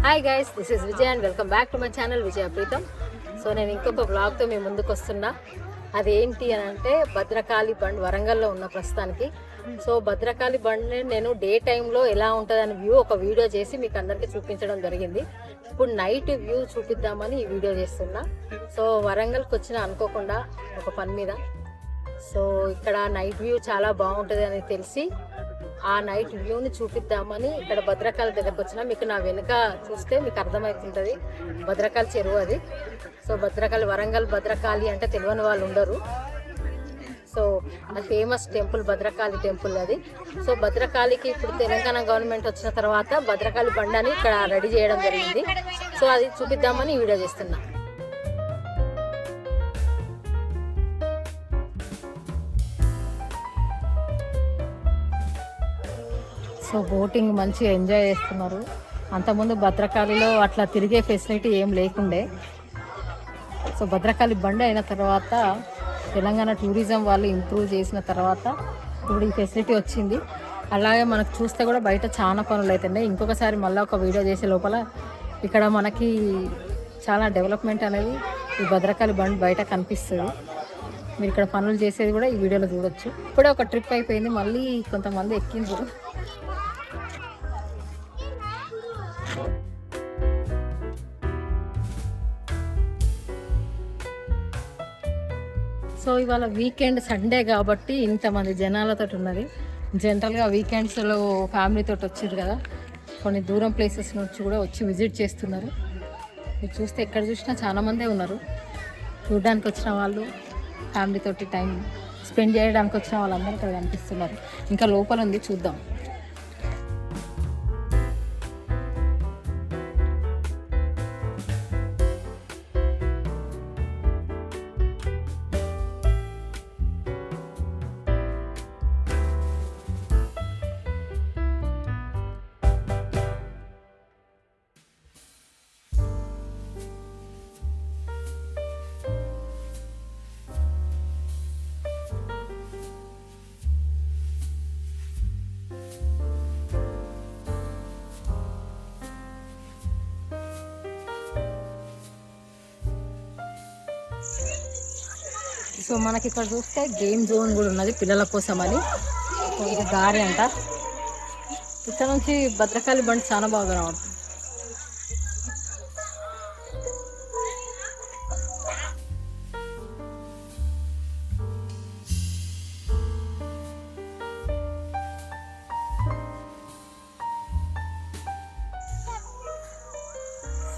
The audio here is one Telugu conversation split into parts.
Hi guys, this is Vijay and welcome back to my channel Vijaya Preetam. So నేను ఇంకొక బ్లాగ్తో మీ ముందుకు వస్తున్నా. అదేంటి అని అంటే భద్రకాళి బండ్ వరంగల్లో ఉన్న ప్రస్తుతానికి. సో భద్రకాళి బండ్ని నేను డే టైంలో ఎలా ఉంటుందని ఒక వీడియో చేసి మీకు అందరికీ చూపించడం జరిగింది. ఇప్పుడు నైట్ వ్యూ చూపిద్దామని ఈ వీడియో చేస్తున్నా. సో వరంగల్కి వచ్చిన అనుకోకుండా ఒక పని మీద. సో ఇక్కడ నైట్ వ్యూ చాలా బాగుంటుంది అని తెలిసి ఆ నైట్ వ్యూని చూపిద్దామని ఇక్కడ భద్రకాళి దగ్గరకు వచ్చిన. మీకు నా వెనుక చూస్తే మీకు అర్థమవుతుంటుంది భద్రకాళి చెరువు అది. సో భద్రకాళి వరంగల్ భద్రకాళి అంటే తెలియని వాళ్ళు ఉండరు. సో అది ఫేమస్ టెంపుల్, భద్రకాళి టెంపుల్ అది. సో భద్రకాళికి ఇప్పుడు తెలంగాణ గవర్నమెంట్ వచ్చిన తర్వాత భద్రకాళి బండని ఇక్కడ రెడీ చేయడం జరిగింది. సో అది చూపిద్దామని ఈ వీడియో చేస్తున్నా. సో బోటింగ్ మంచిగా ఎంజాయ్ చేస్తున్నారు. అంతకుముందు భద్రకాళిలో అట్లా తిరిగే ఫెసిలిటీ ఏం లేకుండే. సో భద్రకాళి బండి అయిన తర్వాత తెలంగాణ టూరిజం వాళ్ళు ఇంప్రూవ్ చేసిన తర్వాత ఇప్పుడు ఈ ఫెసిలిటీ వచ్చింది. అలాగే మనకు చూస్తే కూడా బయట చాలా పనులు అవుతున్నాయి. ఇంకొకసారి మళ్ళీ ఒక వీడియో చేసే లోపల ఇక్కడ మనకి చాలా డెవలప్మెంట్ అనేది ఈ భద్రకాళి బండి బయట కనిపిస్తుంది. మీరు ఇక్కడ పనులు చేసేది కూడా ఈ వీడియోలో చూడొచ్చు. ఇప్పుడే ఒక ట్రిప్ అయిపోయింది, మళ్ళీ కొంతమంది ఎక్కిండ్రు. సో ఇవాళ వీకెండ్ సండే కాబట్టి ఇంతమంది జనాలతో ఉన్నది. జనరల్గా వీకెండ్స్లో ఫ్యామిలీతో వచ్చారు కదా, కొన్ని దూరం ప్లేసెస్ నుంచి కూడా వచ్చి విజిట్ చేస్తున్నారు. మీరు చూస్తే ఎక్కడ చూసినా చాలామందే ఉన్నారు. చూడడానికి వచ్చిన వాళ్ళు, ఫ్యామిలీతోటి టైం స్పెండ్ చేయడానికి వచ్చిన వాళ్ళందరూ ఇక్కడ కనిపిస్తున్నారు. ఇంకా లోపల ఉంది, చూద్దాం. సో మనకి ఇక్కడ చూస్తే గేమ్ జోన్ కూడా ఉన్నది పిల్లల కోసం అని. ఇది దారి అంట. ఇక్కడ నుంచి భద్రకాళి బండి చాలా బాగా రావడం.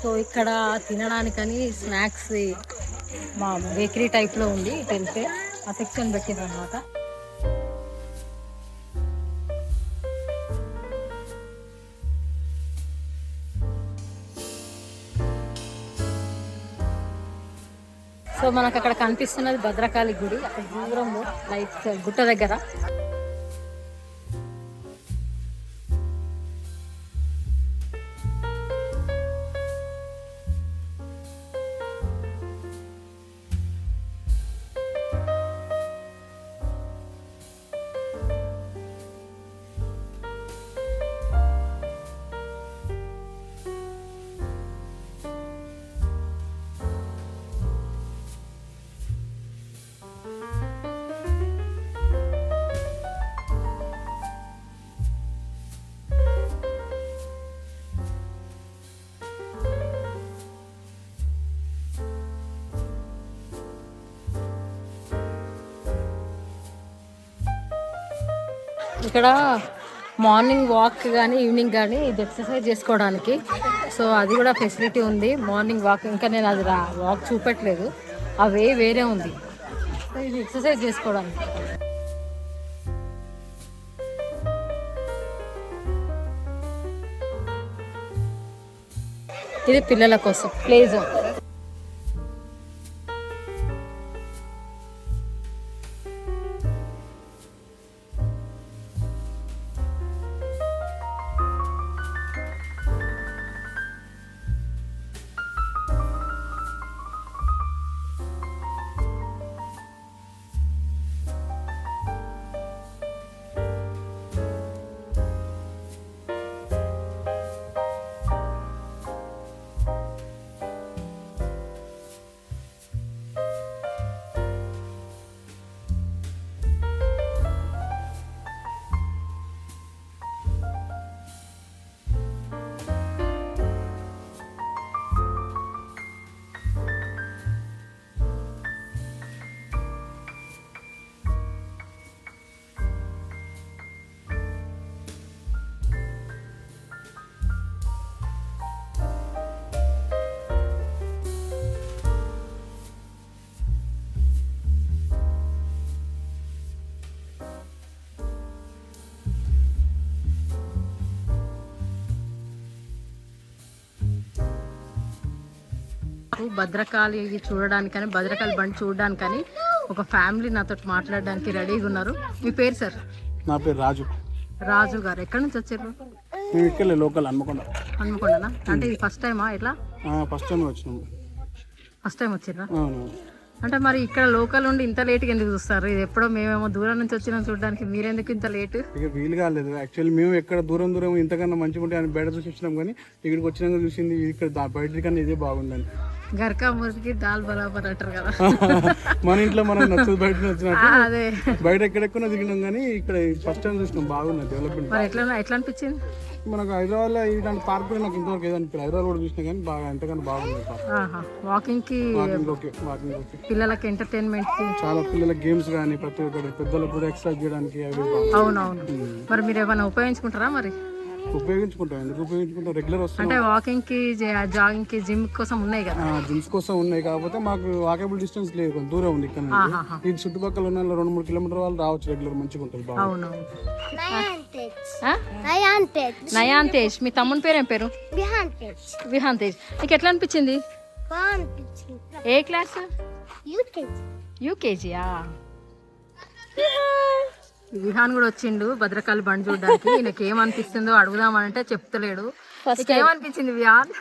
సో ఇక్కడ తినడానికని స్నాక్స్ మా బేకరీ టైప్లో ఉంది. తెలిసే ఆ సెక్షన్ పెట్టింది అనమాట. సో మనకు అక్కడ కనిపిస్తున్నది భద్రకాళి గుడి. అక్కడ దూరంలో లైక్ గుట్ట దగ్గర. ఇక్కడ మార్నింగ్ వాక్ కానీ ఈవినింగ్ కానీ ఇది ఎక్సర్సైజ్ చేసుకోవడానికి. సో అది కూడా ఫెసిలిటీ ఉంది, మార్నింగ్ వాక్. ఇంకా నేను అది వాక్ చూపెట్టలేదు, ఆ వేరే ఉంది. సో ఇది ఎక్సర్సైజ్ చేసుకోవడానికి. ఇది పిల్లల కోసం ప్లే జోన్. నాకు భద్రకాళి చూడడానికని, భద్రకాళి బండి చూడడానికని ఒక ఫ్యామిలీ నాతో మాట్లాడడానికి రెడీగా ఉన్నారు. మీ పేరు సార్? నా పేరు రాజు. రాజు గారు ఎక్కడి నుంచి వచ్చారు? మేము ఇక్కడ లోకల్ హన్మకొండనా? అంటే ఇది ఫస్ట్ టైమా ఎట్లా? ఫస్ట్ టైం వచ్చినాము. ఫస్ట్ టైం వచ్చిర్రా? అవును. అంటే మరి ఇక్కడ లోకల్ ఉండి ఇంత లేట్గా ఎందుకు చూస్తారు? ఇది ఎప్పుడో మేమేమో దూరం నుంచి వచ్చినాం చూడడానికి, మీరెందుకు ఇంత లేట్? ఇక వీలు కాలేదు యాక్చువల్లీ. మేము ఎక్కడ దూరం ఇంతకన్నా మంచిగా ఉంటే అని బయట చూసి వచ్చినాం, కానీ ఇక్కడికి వచ్చినాక చూసింది ఇక్కడ బయట కన్నా ఇదే బాగుందని. గర్కా మురికి దాల్ బరాబర్ అంటారు కదా. మన ఇంట్లో మనకు నచ్చదు, బయట నచ్చినట్టు. అదే బయట ఎక్కడెక్కడ దిగినాం, కానీ ఇక్కడ ఫస్ట్ టైం చూసినాం, బాగున్నది డెవలప్మెంట్. మరి ఎట్లా అనిపించింది? మనకు హైదరాబాద్లో ఇలాంటి పార్క్ కూడా నాకు ఇంతవరకు ఏదనిపించలేదు. హైదరాబాద్ కూడా చూసినా కానీ బాగా ఎంతకన్నా బాగుంది. వాకింగ్ కి ఓకే. పిల్లలకి ఎంటర్టైన్మెంట్ కి, చాలా పిల్లలకి గేమ్స్ కానీ ప్రతి ఒక్కటి, పెద్దలకు కూడా ఎక్సర్సైజ్ చేయడానికి అవి. అవునవును. మరి మీరు ఏమైనా ఉపయోగించుకుంటారా? మరి ఉపయోగించుకుంటాం. ఎందుకు ఉపయోగించుకుంటాం? రెగ్యులర్ వస్తాం. అంటే వాకింగ్ కి, జాగింగ్ కి, జిమ్ కోసం ఉన్నాయి కదా. జిమ్స్ కోసం ఉన్నాయి, కాకపోతే మాకు వాకబుల్ డిస్టెన్స్ లేదు, కొంచెం దూరం ఉంది ఇక్కడ నుంచి. ఈ చుట్టుపక్కల ఉన్న 2-3 కిలోమీటర్ వాళ్ళు రావచ్చు రెగ్యులర్, మంచిగా ఉంటుంది. అవునవును. నయాన్ తేజ్. మీ తమ్ముని పేరు ఏం పేరు? విహాన్ తేజ్. నీకు ఎట్లా అనిపించింది? ఏ క్లాస్? యూకేజీయా? విహాన్ కూడా వచ్చిండు భద్రకాళి బండి చూడడానికి. ఈయనకి ఏమనిపిస్తుందో అడుగుదామనంటే చెప్తలేడు. ఏమనిపించింది విహాన్?